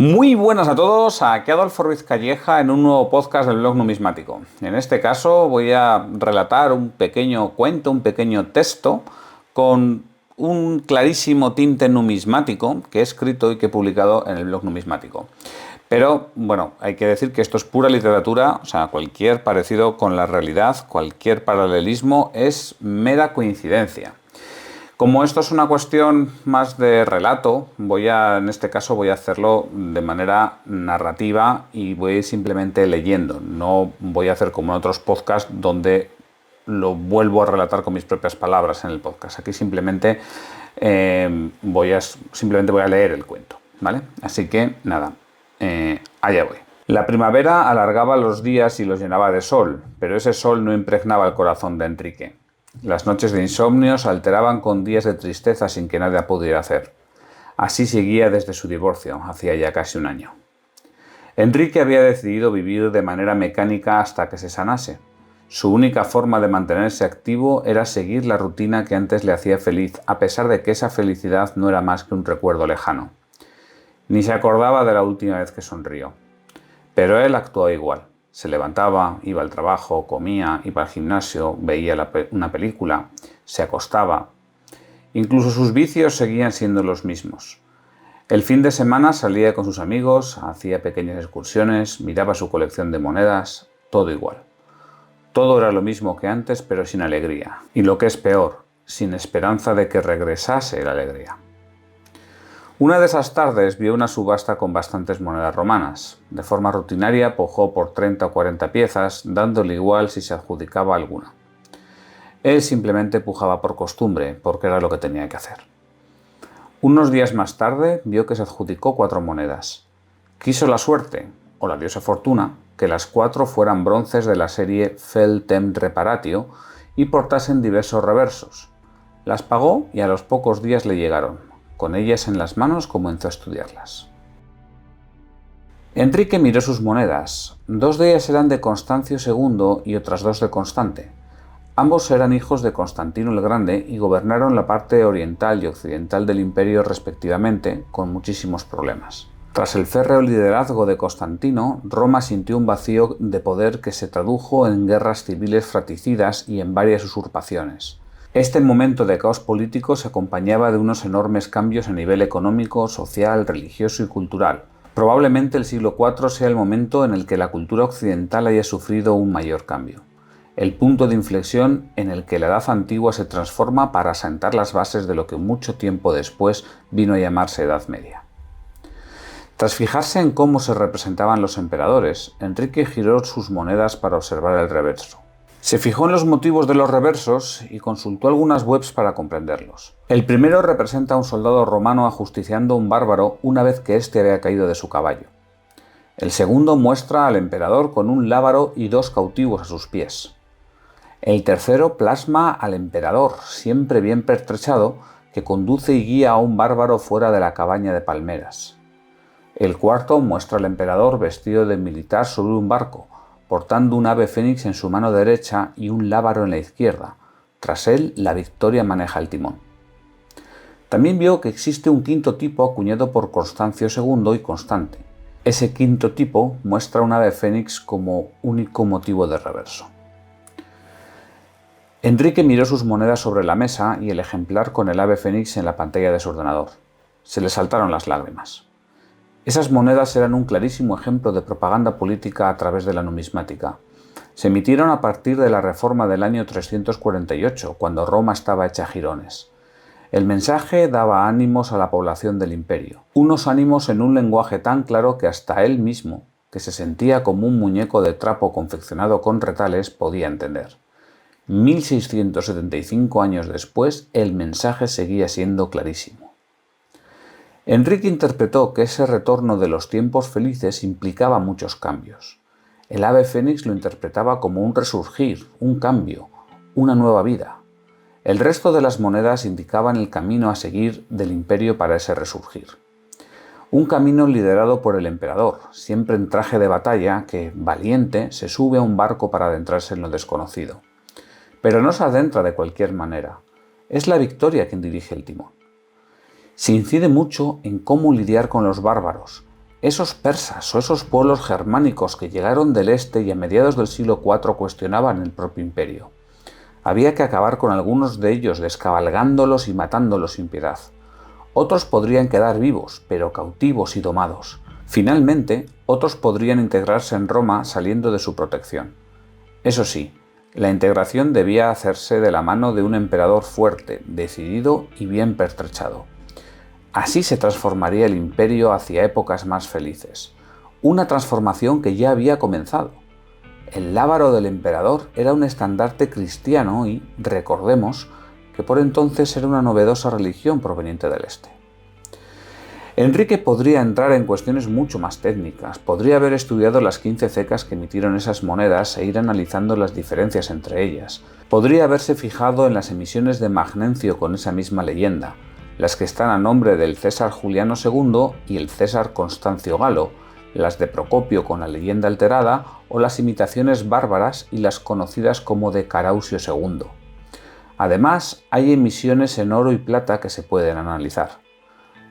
Muy buenas a todos, aquí Adolfo Ruiz Calleja en un nuevo podcast del blog numismático. En este caso voy a relatar un pequeño cuento, un pequeño texto con un clarísimo tinte numismático que he escrito y que he publicado en el blog numismático. Pero bueno, hay que decir que esto es pura literatura, o sea, cualquier parecido con la realidad, cualquier paralelismo es mera coincidencia. Como esto es una cuestión más de relato, en este caso voy a hacerlo de manera narrativa y voy a ir simplemente leyendo. No voy a hacer como en otros podcasts donde lo vuelvo a relatar con mis propias palabras en el podcast. Aquí simplemente voy a leer el cuento, ¿vale? Así que nada, allá voy. La primavera alargaba los días y los llenaba de sol, pero ese sol no impregnaba el corazón de Enrique. Las noches de insomnio se alteraban con días de tristeza sin que nada pudiera hacer. Así seguía desde su divorcio, hacía ya casi un año. Enrique había decidido vivir de manera mecánica hasta que se sanase. Su única forma de mantenerse activo era seguir la rutina que antes le hacía feliz, a pesar de que esa felicidad no era más que un recuerdo lejano. Ni se acordaba de la última vez que sonrió. Pero él actuó igual. Se levantaba, iba al trabajo, comía, iba al gimnasio, veía una película, se acostaba. Incluso sus vicios seguían siendo los mismos. El fin de semana salía con sus amigos, hacía pequeñas excursiones, miraba su colección de monedas, todo igual. Todo era lo mismo que antes, pero sin alegría. Y lo que es peor, sin esperanza de que regresase la alegría. Una de esas tardes vio una subasta con bastantes monedas romanas. De forma rutinaria pujó por 30 o 40 piezas, dándole igual si se adjudicaba alguna. Él simplemente pujaba por costumbre, porque era lo que tenía que hacer. Unos días más tarde vio que se adjudicó 4 monedas. Quiso la suerte, o la diosa fortuna, que las 4 fueran bronces de la serie Fel Tem Reparatio y portasen diversos reversos. Las pagó y a los pocos días le llegaron. Con ellas en las manos comenzó a estudiarlas. Enrique miró sus monedas. 2 de ellas eran de Constancio II y otras 2 de Constante. Ambos eran hijos de Constantino el Grande y gobernaron la parte oriental y occidental del imperio respectivamente, con muchísimos problemas. Tras el férreo liderazgo de Constantino, Roma sintió un vacío de poder que se tradujo en guerras civiles fratricidas y en varias usurpaciones. Este momento de caos político se acompañaba de unos enormes cambios a nivel económico, social, religioso y cultural. Probablemente el siglo IV sea el momento en el que la cultura occidental haya sufrido un mayor cambio. El punto de inflexión en el que la Edad Antigua se transforma para asentar las bases de lo que mucho tiempo después vino a llamarse Edad Media. Tras fijarse en cómo se representaban los emperadores, Enrique giró sus monedas para observar el reverso. Se fijó en los motivos de los reversos y consultó algunas webs para comprenderlos. El primero representa a un soldado romano ajusticiando a un bárbaro una vez que éste había caído de su caballo. El segundo muestra al emperador con un lábaro y 2 cautivos a sus pies. El tercero plasma al emperador, siempre bien pertrechado, que conduce y guía a un bárbaro fuera de la cabaña de palmeras. El cuarto muestra al emperador vestido de militar sobre un barco, portando un ave fénix en su mano derecha y un lábaro en la izquierda. Tras él, la Victoria maneja el timón. También vio que existe un quinto tipo acuñado por Constancio II y Constante. Ese quinto tipo muestra un ave fénix como único motivo de reverso. Enrique miró sus monedas sobre la mesa y el ejemplar con el ave fénix en la pantalla de su ordenador. Se le saltaron las lágrimas. Esas monedas eran un clarísimo ejemplo de propaganda política a través de la numismática. Se emitieron a partir de la reforma del año 348, cuando Roma estaba hecha jirones. El mensaje daba ánimos a la población del imperio, unos ánimos en un lenguaje tan claro que hasta él mismo, que se sentía como un muñeco de trapo confeccionado con retales, podía entender. 1675 años después, el mensaje seguía siendo clarísimo. Enrique interpretó que ese retorno de los tiempos felices implicaba muchos cambios. El ave fénix lo interpretaba como un resurgir, un cambio, una nueva vida. El resto de las monedas indicaban el camino a seguir del imperio para ese resurgir. Un camino liderado por el emperador, siempre en traje de batalla, que, valiente, se sube a un barco para adentrarse en lo desconocido. Pero no se adentra de cualquier manera. Es la Victoria quien dirige el timón. Se incide mucho en cómo lidiar con los bárbaros. Esos persas o esos pueblos germánicos que llegaron del este y a mediados del siglo IV cuestionaban el propio imperio. Había que acabar con algunos de ellos, descabalgándolos y matándolos sin piedad. Otros podrían quedar vivos, pero cautivos y domados. Finalmente, otros podrían integrarse en Roma saliendo de su protección. Eso sí, la integración debía hacerse de la mano de un emperador fuerte, decidido y bien pertrechado. Así se transformaría el imperio hacia épocas más felices. Una transformación que ya había comenzado. El lábaro del emperador era un estandarte cristiano y, recordemos, que por entonces era una novedosa religión proveniente del este. Enrique podría entrar en cuestiones mucho más técnicas, podría haber estudiado las 15 cecas que emitieron esas monedas e ir analizando las diferencias entre ellas. Podría haberse fijado en las emisiones de Magnencio con esa misma leyenda, las que están a nombre del César Juliano II y el César Constancio Galo, las de Procopio con la leyenda alterada o las imitaciones bárbaras y las conocidas como de Carausio II. Además, hay emisiones en oro y plata que se pueden analizar.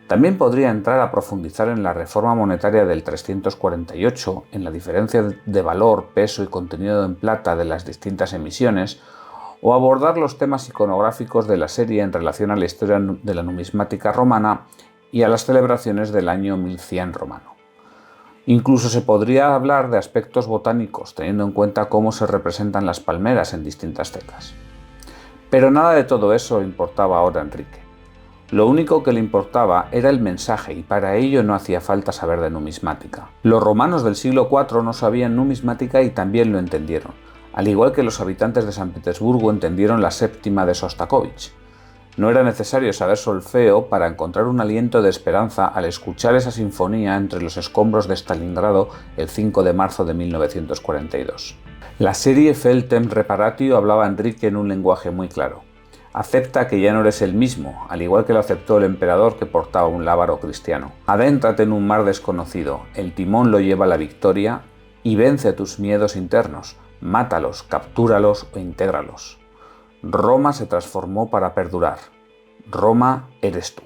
También podría entrar a profundizar en la reforma monetaria del 348, en la diferencia de valor, peso y contenido en plata de las distintas emisiones, o abordar los temas iconográficos de la serie en relación a la historia de la numismática romana y a las celebraciones del año 1100 romano. Incluso se podría hablar de aspectos botánicos, teniendo en cuenta cómo se representan las palmeras en distintas cecas. Pero nada de todo eso importaba ahora a Enrique. Lo único que le importaba era el mensaje y para ello no hacía falta saber de numismática. Los romanos del siglo IV no sabían numismática y también lo entendieron, al igual que los habitantes de San Petersburgo entendieron la séptima de Sostakovich. No era necesario saber solfeo para encontrar un aliento de esperanza al escuchar esa sinfonía entre los escombros de Stalingrado el 5 de marzo de 1942. La serie Feltem Reparatio hablaba a Enrique en un lenguaje muy claro. Acepta que ya no eres el mismo, al igual que lo aceptó el emperador que portaba un lábaro cristiano. Adéntrate en un mar desconocido, el timón lo lleva a la victoria, y vence tus miedos internos, mátalos, captúralos o intégralos. Roma se transformó para perdurar. Roma eres tú.